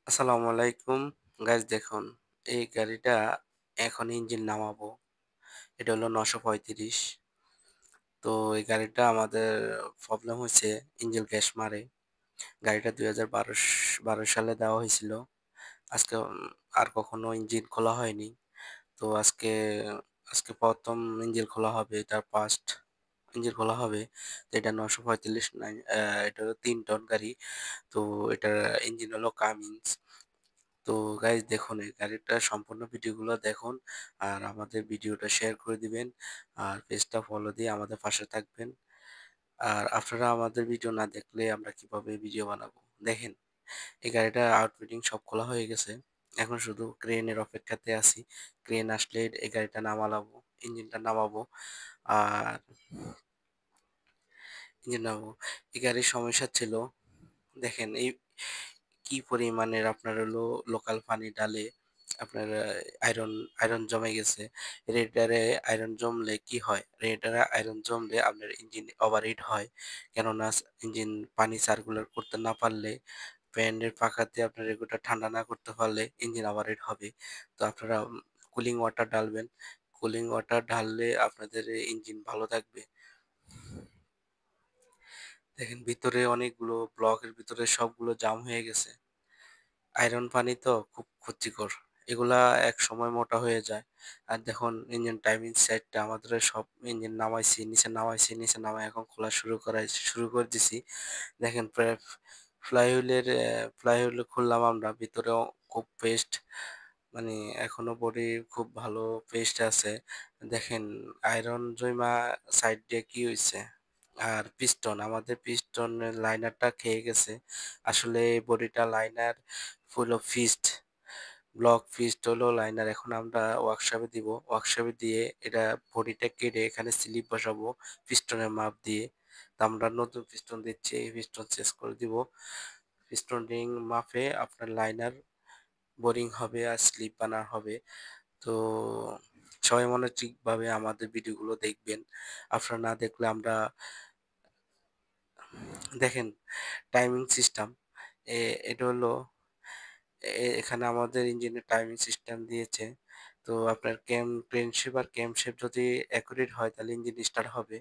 আসসালামু আলাইকুম। গাইস দেখুন, এই গাড়িটা এখন ইঞ্জিন নামাবো। এটা হলো ৯৩৫। তো এই গাড়িটা আমাদের প্রবলেম হইছে, ইঞ্জিন গ্যাস মারে। গাড়িটা ২০১২ সালে দেওয়া হয়েছিল। আজকে আর কখনো ইঞ্জিন খোলা হয়নি। তো আজকে ১ম ইঞ্জিন খোলা হবে। এটা ফার্স্ট ইঞ্জিন খোলা হবে। তো এটা ৯৩৫ নাই, এটা হলো ৩ টন গাড়ি। তো এটার ইঞ্জিন হলো কামিন্স। তো গাইজ দেখুন, এই গাড়িটার সম্পূর্ণ ভিডিওগুলো দেখুন আর আমাদের ভিডিওটা শেয়ার করে দিবেন আর পেজটা ফলো দিয়ে আমাদের পাশে থাকবেন। আর আপনারা আমাদের ভিডিও না দেখলে আমরা কিভাবে ভিডিও বানাবো? দেখেন, এই গাড়িটা আউটফিটিং সব খোলা হয়ে গেছে। এখন শুধু ক্রেনের অপেক্ষাতে আছি। ক্রেন আসলে এই গাড়িটা নামালাবো, ইঞ্জিনটা নামাবো। আর ইঞ্জিন নামাবো। এই গাড়ির সমস্যা ছিল, দেখেন এই কি পরিমাণের আপনার হলো লোকাল পানি ডালে আপনার আয়রন আয়রন জমে গেছে। রেডিয়েটরে আয়রন জমলে কি হয়? রেডিয়েটরে আয়রন জমলে আপনার ইঞ্জিন ওভারহিট হয়। কেননা ইঞ্জিন পানি সার্কুলার করতে না পারলে, ফ্যানের পাখাতে আপনার এগুলা ঠান্ডা না করতে পারলে ইঞ্জিন ওভারহিট হবে। তো আপনারা কুলিং ওয়াটার ঢালবেন। কুলিং ওয়াটার ঢাললে আপনাদের ইঞ্জিন ভালো থাকবে। দেখেন ভিতরে অনেকগুলো ব্লকের ভিতরে সবগুলো জাম হয়ে গেছে। আয়রন পানি তো খুব ক্ষতিকর। এগুলা একসময় মোটা হয়ে যায়। আর দেখুন ইঞ্জিন টাইমিং সেটটা আমাদের সব ইঞ্জিন নামাইছি, নিচে নামায় এখন খোলা শুরু করে দিছি। দেখেন প্রায় ফ্লাইহুইল খুললাম আমরা। ভিতরেও খুব পেস্ট, মানে এখনো বডি খুব ভালো পেস্ট আছে। দেখেন আয়রন জইমা সাইড দিয়ে কি হইছে? আর পিস্টন, আমাদের পিস্টনের লাইনারটা খেয়ে গেছে। আসলে এই বডিটা লাইনার হলো ফিস্ট, ব্লক ফিস্ট হলো লাইনার। এখন আমরা ওয়ার্কশপে দিব। ওয়ার্কশপে দিয়ে এটা বডিটা কেটে এখানে স্লিপ বসাবো পিস্টনের মাপ দিয়ে। তো আমরা নতুন পিস্টন দিচ্ছি, এই পিস্টন চেঞ্জ করে দিব। পিস্টন রিং মাপে আপনার লাইনার বোরিং হবে আর স্লিপ বানানো হবে। তো সবাই মনে ঠিকভাবে আমাদের ভিডিওগুলো দেখবেন। আপনারা না দেখলে আমরা দেখেন টাইমিং সিস্টেম, এটা হলো এখানে আমাদের ইঞ্জিনের টাইমিং সিস্টেম দিয়েছে। তো আপনার ক্রেনশেপ আর ক্যামশেপ যদি অ্যাকুরেট হয় তাহলে ইঞ্জিন স্টার্ট হবে।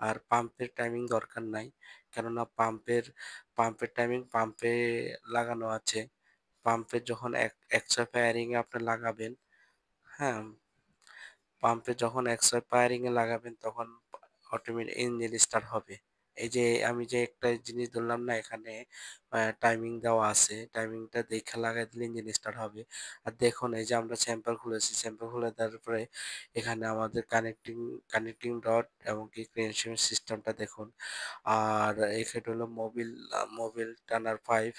আর পাম্পের টাইমিং দরকার নাই। কেননা পাম্পের টাইমিং পাম্পে লাগানো আছে। পাম্পের যখন এক্সট্রা ফায়ারিং এ আপনি লাগাবেন, হ্যাঁ? পাম্পে যখন এক্সট্রা ফায়ারিং এ লাগাবেন তখন অটোমেটিক ইঞ্জিন স্টার্ট হবে। এই যে আমি যে একটা জিনিস ধরলাম না, এখানে টাইমিং দেওয়া আছে। টাইমিংটা দেখে লাগাই দিলে ইঞ্জিন স্টার্ট হবে। আর দেখুন এই যে আমরা চেম্বার খুলেছি, চেম্বার খুলে দেওয়ার পরে এখানে আমাদের কানেক্টিং রড এবং কি ক্রেনশিয়াম সিস্টেমটা দেখুন। আর এখানে হলো মোবিল টানার পাইপ।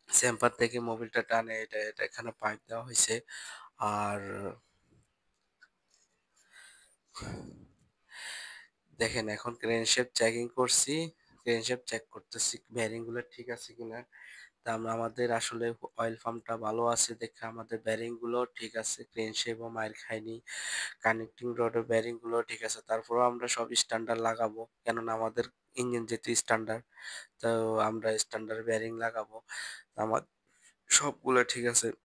চেম্বার থেকে মোবিলটা টানে, এটা এখানে পাইপ দেওয়া হয়েছে। আর দেখেন এখন ক্রেনশেপ চেকিং করছি, ক্রেনশেপ চেক করতেছি বেয়ারিং গুলো ঠিক আছে কিনা। তা আমরা আমাদের আসলে অয়েল পাম্পটা ভালো আছে দেখে আমাদের বেয়ারিং গুলো ঠিক আছে, ক্রেনশেপও মাইর খায়নি। কানেক্টিং রডের বেয়ারিং গুলো ঠিক আছে। তারপরেও আমরা সব স্ট্যান্ডার্ড লাগাবো, কেননা আমাদের ইঞ্জিন যেহেতু স্ট্যান্ডার্ড, তো আমরা স্ট্যান্ডার্ড বেয়ারিং লাগাবো। আমার সবগুলো ঠিক আছে।